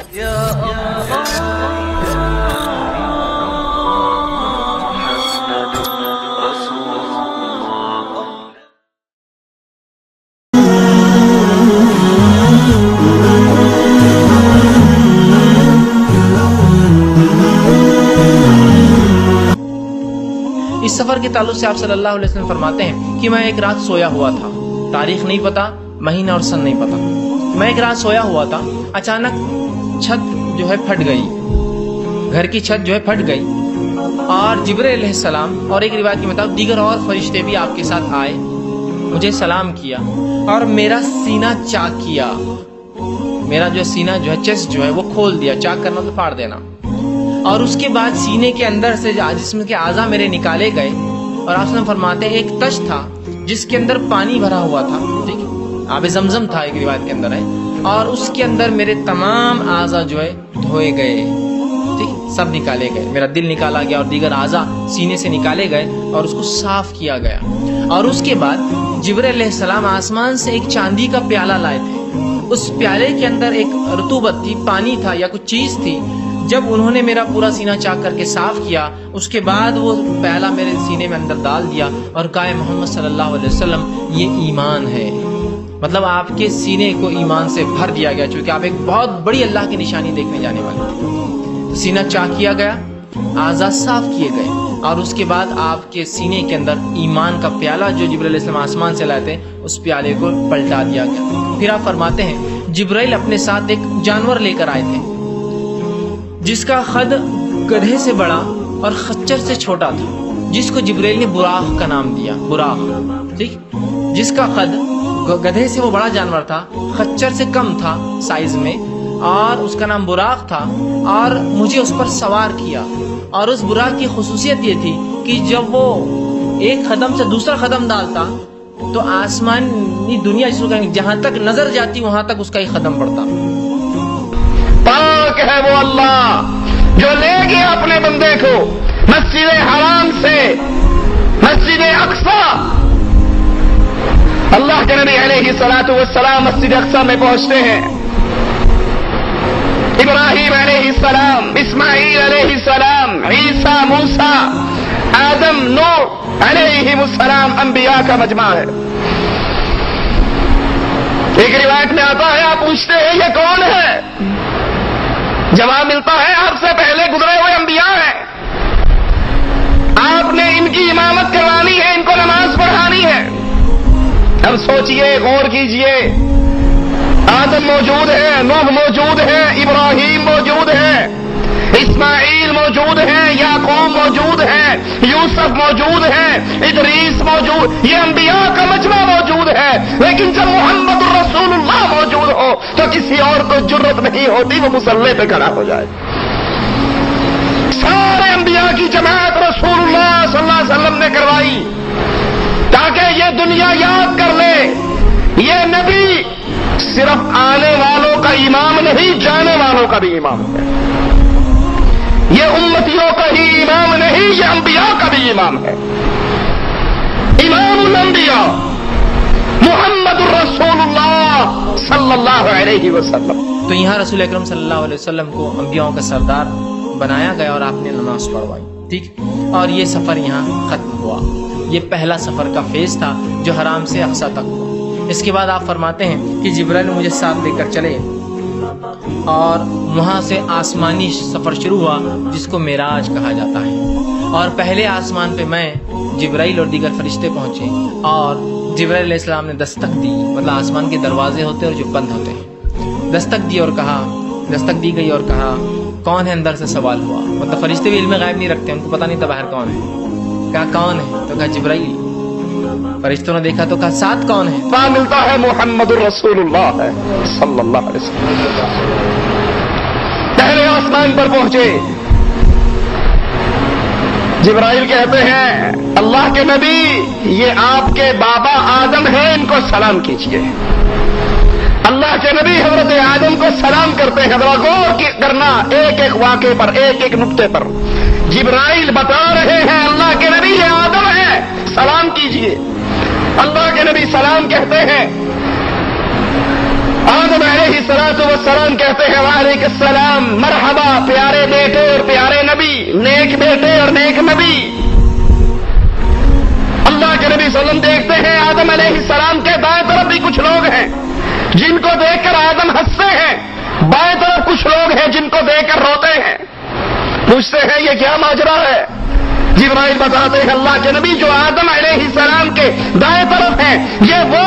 اس سفر کے تعلق سے آپ صلی اللہ علیہ وسلم فرماتے ہیں کہ میں ایک رات سویا ہوا تھا، تاریخ نہیں پتا، مہینہ اور سن نہیں پتا، میں ایک رات سویا ہوا تھا، اچانک چھت جو ہے پھٹ گئی، گھر کی چھت جو ہے پھٹ گئی، اور جبرائیل علیہ السلام اور ایک روایت کے مطابق دیگر اور فرشتے بھی آپ کے ساتھ آئے، مجھے سلام کیا اور میرا سینہ چاک کیا، میرا جو سینہ جو ہے چیسٹ جو ہے وہ کھول دیا، چاک کرنا تو پھاڑ دینا، اور اس کے بعد سینے کے اندر سے جسم کے اعضاء میرے نکالے گئے، اور آپ نے فرماتے ہیں ایک تش تھا جس کے اندر پانی بھرا ہوا تھا، ٹھیک آب زمزم تھا ایک روایت کے اندر ہے، اور اس کے اندر میرے تمام اعضاء جو ہے دھوئے گئے، ٹھیک سب نکالے گئے، میرا دل نکالا گیا اور دیگر اعضاء سینے سے نکالے گئے اور اس کو صاف کیا گیا، اور اس کے بعد جبرائیل علیہ السلام آسمان سے ایک چاندی کا پیالہ لائے تھے، اس پیالے کے اندر ایک رطوبت تھی، پانی تھا یا کچھ چیز تھی، جب انہوں نے میرا پورا سینہ چاک کر کے صاف کیا، اس کے بعد وہ پیالہ میرے سینے میں اندر ڈال دیا اور کہا محمد صلی اللہ علیہ وسلم یہ ایمان ہے، مطلب آپ کے سینے کو ایمان سے بھر دیا گیا، چونکہ آپ ایک بہت بڑی اللہ کی نشانی دیکھنے جانے والے تھے۔ سینہ چاک کیا گیا، اعضاء صاف کیے گئے، اور اس کے بعد آپ کے سینے کے اندر ایمان کا پیالہ جو جبرائیل علیہ السلام آسمان سے لائے تھے اس پیالے کو پلٹا دیا گیا۔ پھر آپ فرماتے ہیں جبرائیل اپنے ساتھ ایک جانور لے کر آئے تھے جس کا قد گدھے سے بڑا اور خچر سے چھوٹا تھا، جس کو جبرائیل نے براق کا نام دیا، براق، ٹھیک جس کا قد گدھے سے وہ بڑا جانور تھا، خچر سے کم تھا سائز میں، اور اس کا نام براق تھا، اور مجھے اس پر سوار کیا، اور اس براق کی خصوصیت یہ تھی کہ جب وہ ایک قدم سے دوسرا قدم ڈالتا تو آسمانی دنیا جس کو کہیں جہاں تک نظر جاتی وہاں تک اس کا ایک قدم پڑتا۔ پاک ہے وہ اللہ جو لے گیا اپنے بندے کو مسجد حرام سے مسجد اقصی۔ اللہ کے نبی علیہ الصلوۃ والسلام مسجد اقصی میں پہنچتے ہیں، ابراہیم علیہ السلام، اسماعیل علیہ السلام، عیسیٰ، موسیٰ، آدم، نوح علیہ السلام انبیاء کا مجمع ہے۔ ایک روایت میں آتا ہے آپ پوچھتے ہیں یہ کون ہے، جواب ملتا ہے آپ سے پہلے گزرے ہوئے انبیاء ہیں، آپ نے ان کی امامت کروانی ہے، ان کو نماز پڑھانی ہے۔ اب سوچئے، غور کیجئے، آدم موجود ہے، نوح موجود ہے، ابراہیم موجود ہے، اسماعیل موجود ہے، یعقوب موجود ہے، یوسف موجود ہے، ادریس موجود، یہ انبیاء کا مجمع موجود ہے، لیکن جب محمد رسول اللہ موجود ہو تو کسی اور کو جرت نہیں ہوتی وہ مصلی پہ کھڑا ہو جائے۔ سارے انبیاء کی جماعت رسول اللہ صلی اللہ علیہ وسلم نے کروائی تاکہ یہ دنیا یاد کر لے یہ نبی صرف آنے والوں کا امام نہیں، جانے والوں کا بھی امام ہے، یہ امتیوں کا ہی امام نہیں، یہ انبیاء کا بھی امام ہے، امام الانبیاء محمد الرسول اللہ صلی اللہ علیہ وسلم۔ تو یہاں رسول اکرم صلی اللہ علیہ وسلم کو انبیاءوں کا سردار بنایا گیا اور آپ نے نماز پڑھوائی، ٹھیک، اور یہ سفر یہاں ختم ہوا۔ یہ پہلا سفر کا فیز تھا جو حرام سے اقصی تک ہوا۔ اس کے بعد آپ فرماتے ہیں کہ جبرائیل مجھے ساتھ لے کر چلے اور وہاں سے آسمانی سفر شروع ہوا جس کو معراج کہا جاتا ہے، اور پہلے آسمان پہ میں، جبرائیل اور دیگر فرشتے پہنچے، اور جبرائیل علیہ السلام نے دستک دی، مطلب آسمان کے دروازے ہوتے ہیں اور جو بند ہوتے ہیں، دستک دی اور کہا، دستک دی گئی اور کہا کون ہے، اندر سے سوال ہوا، مطلب فرشتے بھی علم غیب نہیں رکھتے، ان کو پتہ نہیں تھا باہر کون ہے، کہا کون ہے، تو کہا جبرائیل، فرشتوں نے دیکھا تو کہا ساتھ کون ہے، وہاں ملتا ہے محمد الرسول اللہ ہے صلی اللہ علیہ وسلم۔ پہلے آسمان پر پہنچے، جبرائیل کہتے ہیں اللہ کے نبی یہ آپ کے بابا آدم ہیں، ان کو سلام کیجیے۔ اللہ کے نبی حضرت آدم کو سلام کرتے ہیں، ذرا غور کرنا ایک ایک واقعے پر، ایک ایک نقطے پر۔ جبرائیل بتا رہے ہیں اللہ کے نبی یہ آدم ہے، سلام کیجیے۔ اللہ کے نبی سلام کہتے ہیں، آدم علیہ السلام کہتے ہیں وعلیکم السلام، مرحبا پیارے بیٹے اور پیارے نبی، نیک بیٹے اور نیک نبی۔ اللہ کے نبی صلی اللہ علیہ وسلم دیکھتے ہیں آدم علیہ السلام کے دائیں طرف بھی کچھ لوگ ہیں جن کو دیکھ کر آدم ہنستے ہیں، بائیں طرف کچھ لوگ ہیں جن کو دیکھ کر روتے ہیں۔ پوچھتے ہیں یہ کیا ماجرا ہے؟ جبرائیل بتاتے ہیں اللہ کے نبی جو آدم علیہ السلام کے دائیں طرف ہیں یہ وہ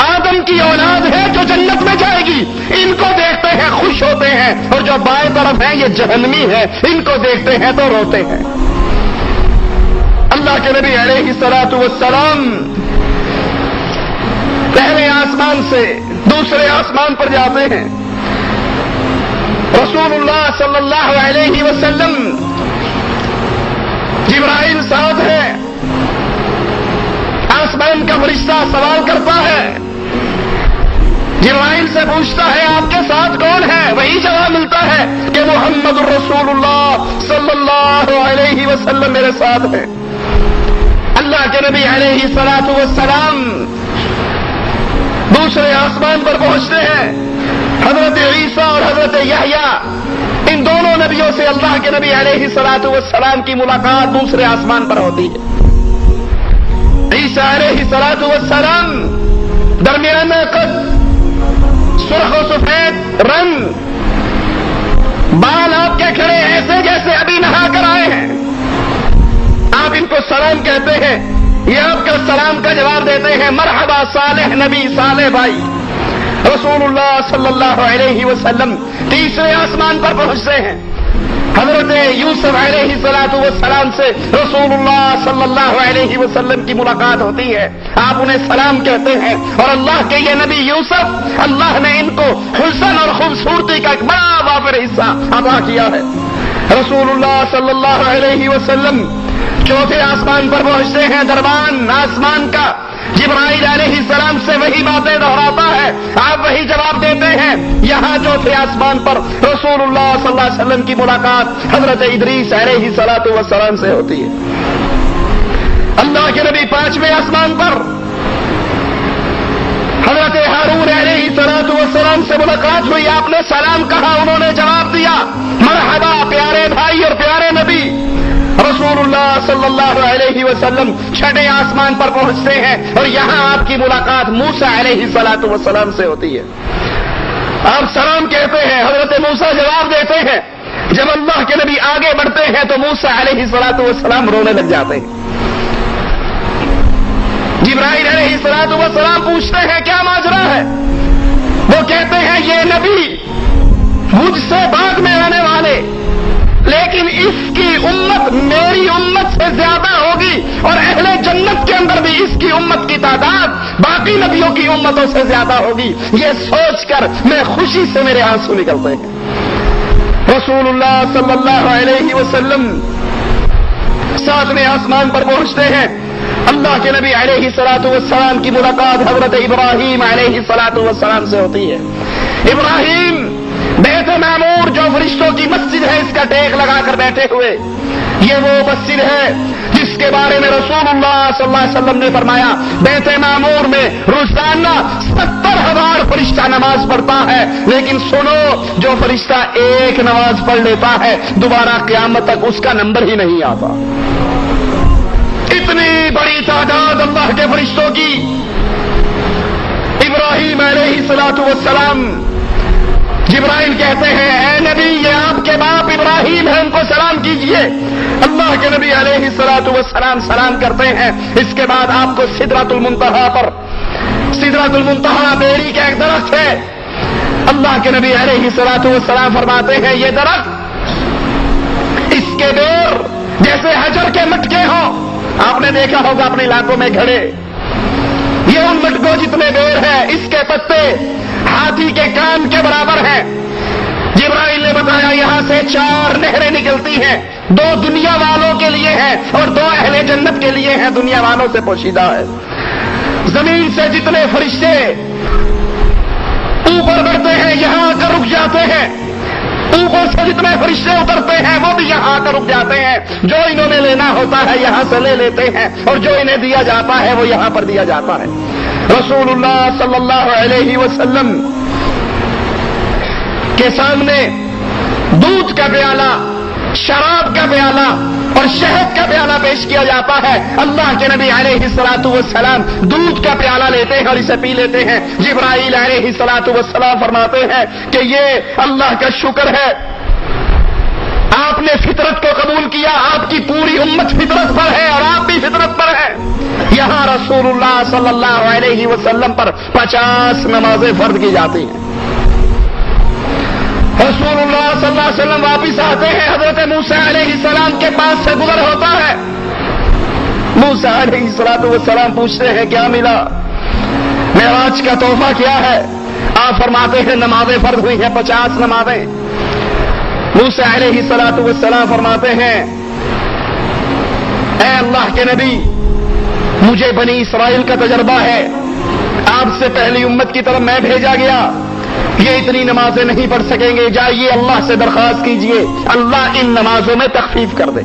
آدم کی اولاد ہے جو جنت میں جائے گی، ان کو دیکھتے ہیں خوش ہوتے ہیں، اور جو بائیں طرف ہیں یہ جہنمی ہے، ان کو دیکھتے ہیں تو روتے ہیں۔ اللہ کے نبی علیہ السلام پہلے آسمان سے دوسرے آسمان پر جاتے ہیں۔ رسول اللہ صلی اللہ علیہ وسلم، جبرائیل ساتھ ہے، آسمان کا فرشتہ سوال کرتا ہے، جبرائیل سے پوچھتا ہے آپ کے ساتھ کون ہے؟ وہی جواب ملتا ہے کہ محمد رسول اللہ صلی اللہ علیہ وسلم میرے ساتھ ہے۔ اللہ کے نبی علیہ السلام دوسرے آسمان پر پہنچتے ہیں۔ حضرت عیسیٰ اور حضرت یحییٰ، ان دونوں نبیوں سے اللہ کے نبی علیہ السلام کی ملاقات دوسرے آسمان پر ہوتی ہے۔ عیسیٰ علیہ السلام درمیانہ قد، سرخ و سفید رنگ، بال آپ کے کھڑے ایسے جیسے ابھی نہا کر آئے ہیں۔ آپ ان کو سلام کہتے ہیں، یہ آپ کا سلام کا جواب دیتے ہیں، مرحبا صالح نبی، صالح بھائی۔ رسول اللہ صلی اللہ علیہ وسلم تیسرے آسمان پر پہنچتے ہیں۔ حضرت یوسف علیہ السلام سے رسول اللہ صلی اللہ علیہ وسلم کی ملاقات ہوتی ہے۔ آپ انہیں سلام کہتے ہیں، اور اللہ کے یہ نبی یوسف، اللہ نے ان کو حسن اور خوبصورتی کا ایک بڑا وافر حصہ عطا کیا ہے۔ رسول اللہ صلی اللہ علیہ وسلم چوتھے آسمان پر پہنچتے ہیں، دربان آسمان کا جبرائیل علیہ السلام سے وہی باتیں دہراتا ہے، آپ وہی جواب دیتے ہیں۔ یہاں چوتھے آسمان پر رسول اللہ صلی اللہ علیہ وسلم کی ملاقات حضرت ادریس علیہ السلام سے ہوتی ہے۔ اللہ کے نبی پانچویں آسمان پر حضرت ہارون علیہ السلام سے ملاقات ہوئی، آپ نے سلام کہا، انہوں نے جواب دیا، مرحبا پیارے بھائی اور پیارے نبی۔ رسول اللہ صلی اللہ علیہ وسلم چھٹے آسمان پر پہنچتے ہیں، اور یہاں آپ کی ملاقات موسیٰ علیہ السلام سے ہوتی ہے۔ آپ سلام کہتے ہیں، حضرت موسیٰ جواب دیتے ہیں۔ جب اللہ کے نبی آگے بڑھتے ہیں تو موسیٰ علیہ السلام رونے لگ جاتے ہیں۔ جبرائیل علیہ السلام پوچھتے ہیں کیا ماجرا ہے؟ وہ کہتے ہیں یہ نبی مجھ سے بعد میں آنے والے، لیکن اس کی امت میری امت سے زیادہ ہوگی، اور اہل جنت کے اندر بھی اس کی امت کی تعداد باقی نبیوں کی امتوں سے زیادہ ہوگی۔ یہ سوچ کر میں خوشی سے میرے آنسو نکلتے ہیں۔ رسول اللہ صلی اللہ علیہ وسلم ساتویں آسمان پر پہنچتے ہیں۔ اللہ کے نبی علیہ السلام کی ملاقات حضرت ابراہیم علیہ السلام سے ہوتی ہے۔ ابراہیم بیت معمور جو فرشتوں کی مسجد ہے، اس کا ٹیک لگا کر بیٹھے ہوئے، یہ وہ مسجد ہے جس کے بارے میں رسول اللہ صلی اللہ علیہ وسلم نے فرمایا بیت معمور میں روزانہ 70,000 فرشتہ نماز پڑھتا ہے، لیکن سنو جو فرشتہ ایک نماز پڑھ لیتا ہے دوبارہ قیامت تک اس کا نمبر ہی نہیں آتا۔ اتنی بڑی تعداد اللہ کے فرشتوں کی۔ ابراہیم علیہ السلام، جبرائیل کہتے ہیں اے نبی یہ آپ کے باپ ابراہیم ہیں، ان کو سلام کیجئے۔ اللہ کے نبی علیہ السلام سلام کرتے ہیں۔ اس کے بعد آپ کو سدرۃ المنتہا پر، سدرۃ المنتہا بیری کا ایک درخت ہے، اللہ کے نبی علیہ السلام فرماتے ہیں یہ درخت، اس کے بیر جیسے حجر کے مٹکے ہوں، آپ نے دیکھا ہوگا اپنے علاقوں میں گھڑے، یہ ان مٹکوں جتنے بیر ہیں، اس کے پتے ہاتھی کے کان کے برابر ہیں۔ جبرائیل نے بتایا یہاں سے 4 نہریں نکلتی ہیں، 2 دنیا والوں کے لیے ہیں اور 2 اہل جنت کے لیے ہیں، دنیا والوں سے پوشیدہ ہے۔ زمین سے جتنے فرشتے اوپر بڑھتے ہیں یہاں آ کر رک جاتے ہیں، اوپر سے جتنے فرشتے اترتے ہیں وہ بھی یہاں آ کر رک جاتے ہیں، جو انہوں نے لینا ہوتا ہے یہاں سے لے لیتے ہیں، اور جو انہیں دیا جاتا ہے وہ یہاں پر دیا جاتا ہے۔ رسول اللہ صلی اللہ علیہ وسلم کے سامنے دودھ کا پیالہ، شراب کا پیالہ اور شہد کا پیالہ پیش کیا جاتا ہے، اللہ کے نبی علیہ الصلوۃ والسلام دودھ کا پیالہ لیتے ہیں اور اسے پی لیتے ہیں۔ جبرائیل علیہ الصلوۃ والسلام فرماتے ہیں کہ یہ اللہ کا شکر ہے، آپ نے فطرت کو قبول کیا، آپ کی پوری امت فطرت پر ہے اور آپ بھی فطرت پر ہے۔ یہاں رسول اللہ صلی اللہ علیہ وسلم پر 50 نمازیں فرض کی جاتی ہیں۔ رسول اللہ صلی اللہ علیہ وسلم واپس آتے ہیں، حضرت موسیٰ علیہ السلام کے پاس سے گزر ہوتا ہے۔ موسیٰ علیہ السلام پوچھتے ہیں کیا ملا، معراج کا تحفہ کیا ہے؟ آپ فرماتے ہیں نمازیں فرض ہوئی ہیں 50 نمازیں۔ موسیٰ علیہ السلام فرماتے ہیں اے اللہ کے نبی، مجھے بنی اسرائیل کا تجربہ ہے، آپ سے پہلی امت کی طرف میں بھیجا گیا، یہ اتنی نمازیں نہیں پڑھ سکیں گے، جائیے اللہ سے درخواست کیجئے اللہ ان نمازوں میں تخفیف کر دے۔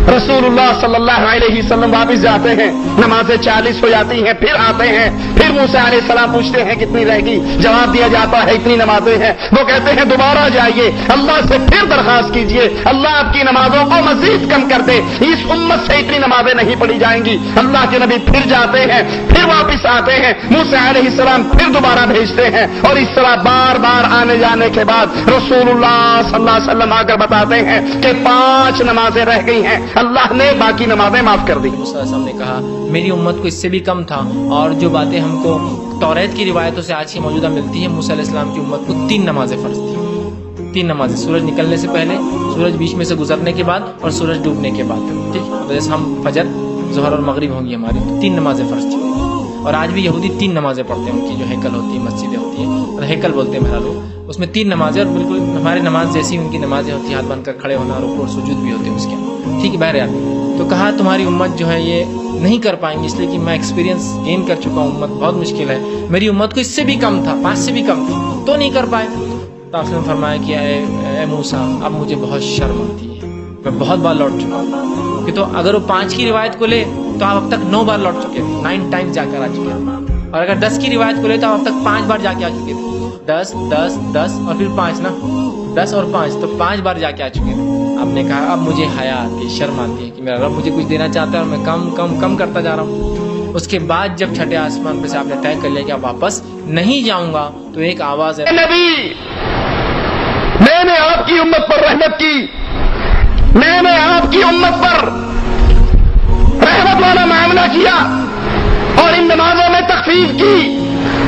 رسول اللہ صلی اللہ علیہ وسلم واپس جاتے ہیں، نمازیں 40 ہو جاتی ہیں، پھر آتے ہیں، پھر موسیٰ علیہ السلام پوچھتے ہیں کتنی رہ گئی، جواب دیا جاتا ہے اتنی نمازیں ہیں۔ وہ کہتے ہیں دوبارہ جائیے اللہ سے پھر درخواست کیجئے اللہ آپ کی نمازوں کو مزید کم کر دے، اس امت سے اتنی نمازیں نہیں پڑھی جائیں گی۔ اللہ کے نبی پھر جاتے ہیں، پھر واپس آتے ہیں، موسیٰ علیہ السلام پھر دوبارہ بھیجتے ہیں، اور اس طرح بار بار آنے جانے کے بعد رسول اللہ صلی اللہ علیہ وسلم آ کر بتاتے ہیں کہ 5 نمازیں رہ گئی ہیں، اللہ نے باقی نمازیں معاف کر دی۔ موسیٰ علیہ السلام نے کہا میری امت کو اس سے بھی کم تھا، اور جو باتیں ہم کو توریت کی روایتوں سے آج کی موجودہ ملتی ہیں، موسیٰ علیہ السلام کی امت کو 3 نمازیں فرض تھیں، 3 نمازیں، سورج نکلنے سے پہلے، سورج بیچ میں سے گزرنے کے بعد اور سورج ڈوبنے کے بعد، ٹھیک، جیسے ہم فجر، ظہر اور مغرب ہوں گی ہماری، تو 3 نمازیں فرض تھیں۔ اور آج بھی یہودی 3 نمازیں پڑھتے ہیں، ان کی جو ہیکل ہوتی ہیں، مسجدیں ہوتی ہیں، اور ہیکل بولتے ہیں بہرحال لوگ، اس میں 3 نمازیں، اور بالکل ہماری نماز جیسی ان کی نمازیں ہوتی ہیں، ہاتھ باندھ کر کھڑے ہونا، رکوع اور سجود بھی ہوتے ہیں اس کے، ٹھیک ہے بہرحال۔ تو کہا تمہاری امت جو ہے یہ نہیں کر پائیں گی، اس لیے کہ میں ایکسپیرینس گین کر چکا ہوں، امت بہت مشکل ہے، میری امت کو اس سے بھی کم تھا، 5 سے بھی کم تھی، تو نہیں کر پائے۔ تو آپ نے فرمایا کہ اے موسیٰ اب مجھے بہت شرم آتی ہے، میں بہت بار لوٹ چکا ہوں، کہ تو اگر وہ 5 کی روایت کو لے تو آپ اب تک 9 بار لوٹ چکے تھے، 9 ٹائمز جا کر آ چکے تھے، اور اگر 10 کی روایت کو لے تو آپ اب تک 5 بار جا کے آ چکے تھے، 10 10 10 اور پھر 5 نا، 10 اور 5 تو 5 بار جا کے آ چکے تھے۔ آپ نے کہا اب مجھے حیا آتی ہے، شرم آتی ہے کہ میرا رب مجھے کچھ دینا چاہتا ہے اور میں کم کم کم کرتا جا رہا ہوں۔ اس کے بعد جب چھٹے آسمان پہ سے آپ نے طے کر لیا کہ اب واپس نہیں جاؤں گا، تو ایک آواز ہے نبی میں نے آپ کی امت پر رحمت کی، میں نے آپ کی امت پر رحمت والا معاملہ کیا اور ان نمازوں میں تخفیف کی،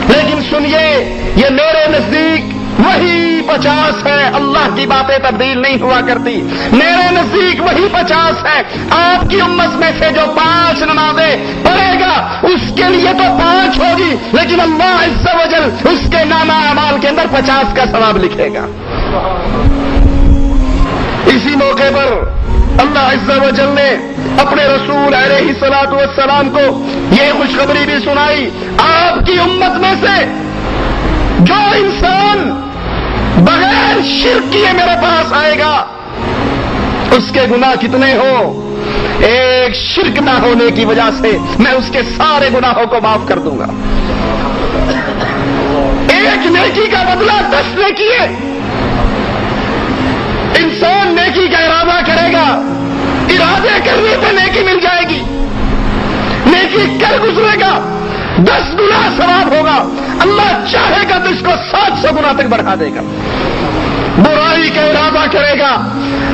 لیکن سنیے یہ میرے نزدیک وہی 50 ہے، اللہ کی باتیں تبدیل نہیں ہوا کرتی، میرے نزدیک وہی 50 ہے۔ آپ کی امت میں سے جو 5 نمازیں پڑھے گا اس کے لیے تو 5 ہوگی، لیکن اللہ عز و جل اس کے نامہ اعمال کے اندر 50 کا ثواب لکھے گا۔ اسی موقع پر اللہ عز و جل نے اپنے رسول علیہ الصلوۃ والسلام کو یہ خوشخبری بھی سنائی، آپ کی امت میں سے جو انسان بغیر شرک کیے میرے پاس آئے گا اس کے گناہ کتنے ہوں، ایک شرک نہ ہونے کی وجہ سے میں اس کے سارے گناہوں کو معاف کر دوں گا۔ ایک نیکی کا بدلہ 10 نیکی ہے۔ انسان نیکی کا ارادہ کرے گا، ارادے کرنے پہ نیکی مل جائے گی، نیکی کر گزرے گا 10 گنا ثواب ہوگا، اللہ چاہے گا تو اس کو 700 گنا تک بڑھا دے گا۔ برائی کا ارادہ کرے گا،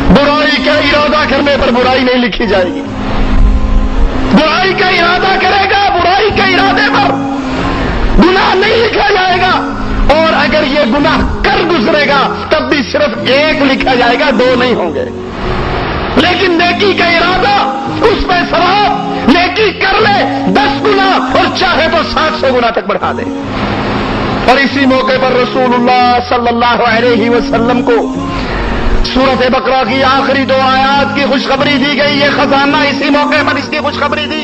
برائی کا ارادہ کرنے پر برائی نہیں لکھی جائے گی، برائی کا ارادہ کرے گا، برائی کے ارادے پر گناہ نہیں لکھا جائے گا، اور اگر یہ گناہ کر گزرے گا تب بھی صرف 1 لکھا جائے گا، 2 نہیں ہوں گے۔ لیکن نیکی کا ارادہ اس میں ثواب، نیکی کر لے 10 گنا اور چاہے تو 700 گنا تک بڑھا دے۔ اور اسی موقع پر رسول اللہ صلی اللہ علیہ وسلم کو سورۃ بقرہ کی آخری 2 آیات کی خوشخبری دی گئی، یہ خزانہ اسی موقع پر اس کی خوشخبری دی۔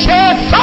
600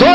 2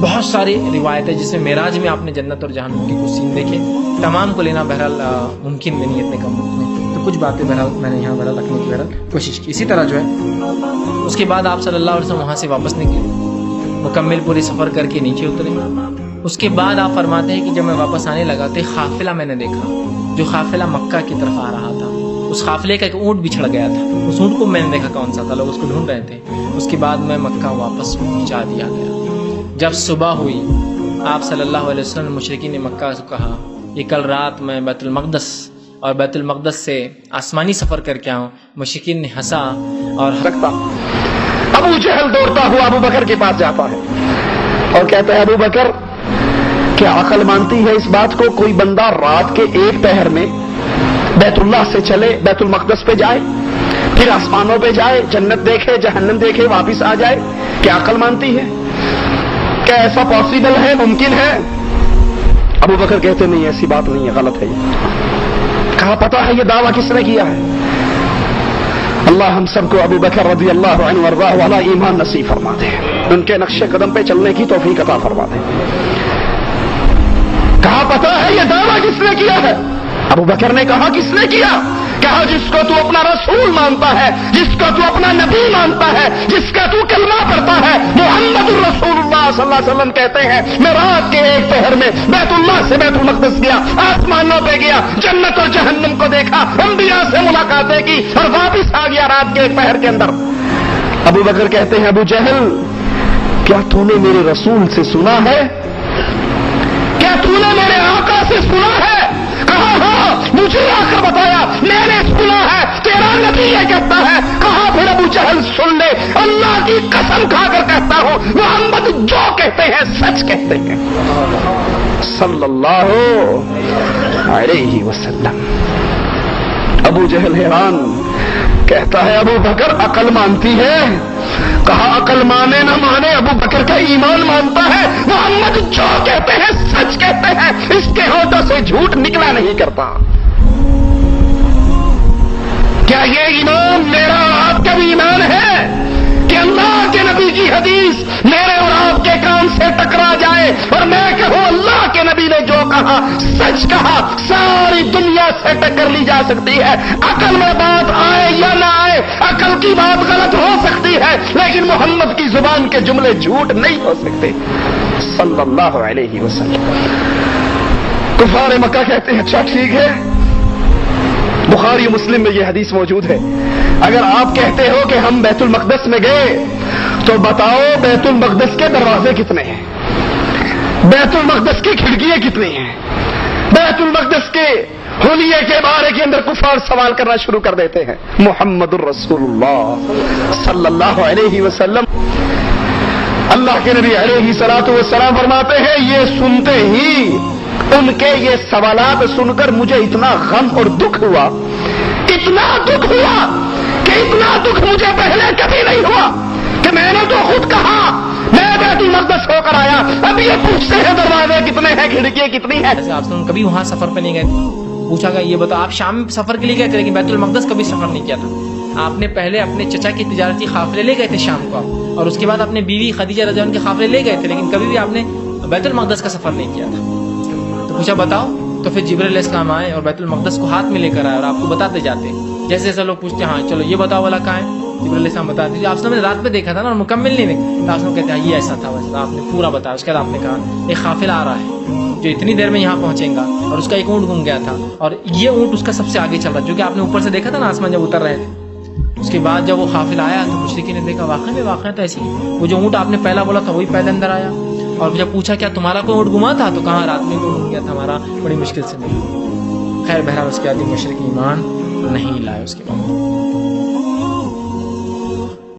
بہت ساری روایتیں جس میں معراج میں آپ نے جنت اور جہنم کے کچھ سین دیکھے، تمام کو لینا بہرحال ممکن نہیں اتنے کم وقت میں، تو کچھ باتیں بہرحال میں نے یہاں بہرحال رکھنے کی بہرحال کوشش کی۔ اسی طرح جو ہے اس کے بعد آپ صلی اللہ علیہ وسلم وہاں سے واپس نکلے، مکمل پوری سفر کر کے نیچے اترے۔ اس کے بعد آپ فرماتے ہیں کہ جب میں واپس آنے لگا تو ایک قافلہ میں نے دیکھا جو قافلہ مکہ کی طرف آ رہا تھا۔ اس قافلے کا ایک اونٹ بچھڑ گیا تھا، اس اونٹ کو میں نے دیکھا کون سا تھا، لوگ اس کو ڈھونڈ رہے تھے۔ اس کے بعد میں مکہ واپس پہنچا دیا گیا۔ جب صبح ہوئی آپ صلی اللہ علیہ وسلم نے مشرکین مکہ سے کہا یہ کل رات میں بیت المقدس اور بیت المقدس سے آسمانی سفر کر کے آؤں۔ مشرکین نے ہنسا اور سکتا ابو جہل دوڑتا ہوا ابو بکر کے پاس جاتا ہے اور کہتا ہے ابو بکر کیا عقل مانتی ہے اس بات کو کوئی بندہ رات کے ایک پہر میں بیت اللہ سے چلے بیت المقدس پہ جائے، پھر آسمانوں پہ جائے، جنت دیکھے جہنم دیکھے واپس آ جائے؟ کیا عقل مانتی ہے؟ کیا ایسا پاسبل ہے، ممکن ہے؟ ابو بکر کہتے نہیں ایسی بات نہیں ہے، غلط ہے یہ۔ کہا پتا ہے یہ دعویٰ کس نے کیا ہے؟ اللہ ہم سب کو ابو بکر رضی اللہ عنہ وارضاہ والا ایمان نصیب فرما دے، ان کے نقش قدم پہ چلنے کی توفیق عطا فرما دے۔ کہا پتا ہے یہ دعویٰ کس نے کیا ہے؟ ابو بکر نے کہا کس نے کیا؟ کہا جس کو تو اپنا رسول مانتا ہے، جس کو تو اپنا نبی مانتا ہے، جس کا تو کلمہ پڑھتا ہے، محمد الرسول اللہ صلی اللہ علیہ وسلم کہتے ہیں میں رات کے ایک پہر میں بیت اللہ سے بیت المقدس گیا، آسمانوں پہ گیا، جنت اور جہنم کو دیکھا، انبیاء سے ملاقاتیں کی اور واپس آ گیا رات کے ایک پہر کے اندر۔ ابو بکر کہتے ہیں ابو جہل کیا تو نے میرے رسول سے سنا ہے؟ کیا تو نے میرے آقا سے سنا ہے؟ کہا ہاں مجھے آ کر بتایا، میں نے سنا ہے، تیرا نبی یہ کہتا ہے۔ کہا پھر ابو جہل سن لے، اللہ کی قسم کھا کر کہتا ہوں محمد جو کہتے ہیں سچ کہتے ہیں صلی اللہ علیہ وسلم۔ ابو جہل حیران، کہتا ہے ابو بکر عقل مانتی ہے؟ کہا عقل مانے نہ مانے ابو بکر کا ایمان مانتا ہے، محمد جو کہتے ہیں سچ کہتے ہیں، اس کے ہونٹوں سے جھوٹ نکلا نہیں کرتا۔ کیا یہ ایمان میرا اور آپ کا بھی ایمان ہے کہ اللہ کے نبی کی حدیث میرے اور آپ کے کان سے ٹکرا جائے اور میں کہوں اللہ کے نبی نے جو کہا سچ کہا، ساری دنیا سے ٹکر لی جا سکتی ہے، عقل میں بات آئے یا نہ آئے، عقل کی بات غلط ہو سکتی ہے لیکن محمد کی زبان کے جملے جھوٹ نہیں ہو سکتے صلی اللہ علیہ وسلم۔ کفار مکہ کہتے ہیں اچھا ٹھیک ہے، بخاری مسلم میں یہ حدیث موجود ہے، اگر آپ کہتے ہو کہ ہم بیت المقدس میں گئے تو بتاؤ بیت المقدس کے دروازے کتنے ہیں، بیت المقدس کی کھڑکیاں کتنی ہیں، بیت المقدس کے حلیے کے بارے کے اندر کفار سوال کرنا شروع کر دیتے ہیں۔ محمد الرسول اللہ صلی اللہ علیہ وسلم، اللہ کے نبی علیہ الصلوۃ والسلام فرماتے ہیں یہ سنتے ہی ان کے یہ سوالات سن کر مجھے اتنا غم اور دکھ ہوا، اتنا دکھ ہوا کہ اتنا دکھ مجھے پہلے کبھی نہیں ہوا کہ میں نے تو خود کہا میں بیت المقدس ہو کر آیا، اب یہ پوچھتے ہیں دروازے کتنے ہیں، کھڑکیاں کتنی ہیں۔ آپ کبھی وہاں سفر پہ نہیں گئے تھے؟ پوچھا گیا یہ بتا آپ شام سفر کے لیے گئے تھے لیکن بیت المقدس کبھی سفر نہیں کیا تھا۔ آپ نے پہلے اپنے چچا کی تجارتی قافلے لے گئے تھے شام کو، اور اس کے بعد اپنے بیوی خدیجہ رضی اللہ عنہا کے قافلے لے گئے تھے لیکن کبھی بھی آپ نے بیت المقدس کا سفر نہیں کیا تھا۔ تو پوچھا بتاؤ، تو پھر جبرائیل علیہ السلام آئے اور بیت المقدس کو ہاتھ میں لے کر آئے اور آپ کو بتاتے جاتے، جیسے جیسے لوگ پوچھتے ہیں ہاں چلو یہ بتاؤ والا کہاں ہے، جبرائیل علیہ السلام بتا دیجیے۔ آپ نے رات میں دیکھا تھا نا اور مکمل نہیں دیکھا، آپ نے کہتے ہیں یہ ایسا تھا ویسا تھا، آپ نے پورا بتایا۔ اس کے بعد آپ نے کہا ایک قافلہ آ رہا ہے جو اتنی دیر میں یہاں پہنچے گا اور اس کا ایک اونٹ گم گیا تھا اور یہ اونٹ اس کا سب سے آگے چل رہا ہے، جو کہ آپ نے اوپر سے دیکھا تھا نا آسمان جب اتر رہے تھے۔ اس کے بعد جب وہ قافلہ آیا تو مشرکین نے دیکھا واقعہ تو ایسی وہ جو اونٹ آپ نے پہلا بولا تھا وہی پہلے اندر آیا، اور جب پوچھا کیا تمہارا کوئی اونٹ گما تھا تو کہاں رات میں گم گیا تھا ہمارا، بڑی مشکل سے ملا۔ خیر بہرحال اس کے بعد مشرک ایمان نہیں لائے اس کے بعد۔